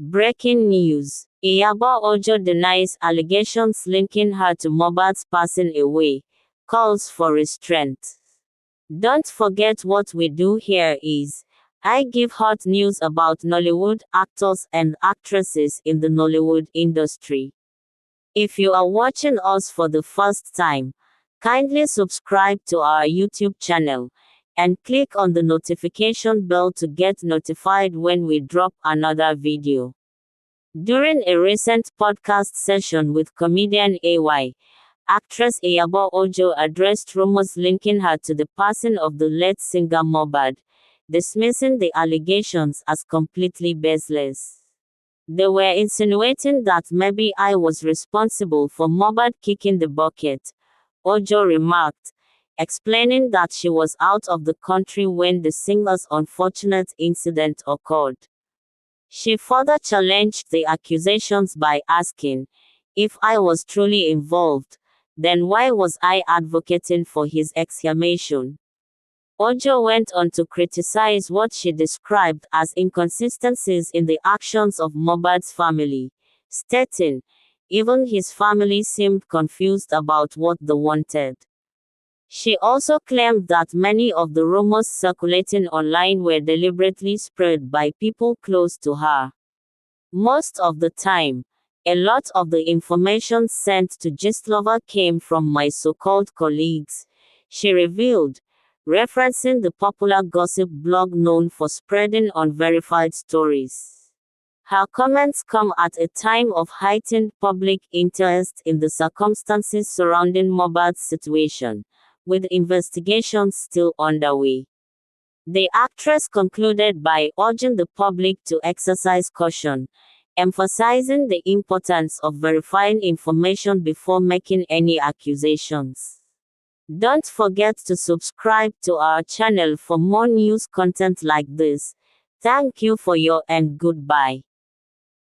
Breaking news. IYABO Ojo denies allegations linking her to MOHBAD's passing away, calls for restraint. Don't forget what we do here is, I give hot news about Nollywood actors and actresses in the Nollywood industry. If you are watching us for the first time, kindly subscribe to our YouTube channel and click on the notification bell to get notified when we drop another video. During a recent podcast session with comedian AY, actress IYABO Ojo addressed rumors linking her to the passing of the late singer MOHBAD, dismissing the allegations as completely baseless. They were insinuating that maybe I was responsible for MOHBAD kicking the bucket, Ojo remarked, explaining that she was out of the country when the singer's unfortunate incident occurred. She further challenged the accusations by asking, if I was truly involved, then why was I advocating for his exhumation? Ojo went on to criticize what she described as inconsistencies in the actions of MOHBAD's family, stating, even his family seemed confused about what they wanted. She also claimed that many of the rumors circulating online were deliberately spread by people close to her. Most of the time, a lot of the information sent to Gistlover came from my so-called colleagues, she revealed, referencing the popular gossip blog known for spreading unverified stories. Her comments come at a time of heightened public interest in the circumstances surrounding MOHBAD's situation, with investigations still underway. The actress concluded by urging the public to exercise caution, emphasizing the importance of verifying information before making any accusations. Don't forget to subscribe to our channel for more news content like this. Thank you for your and goodbye.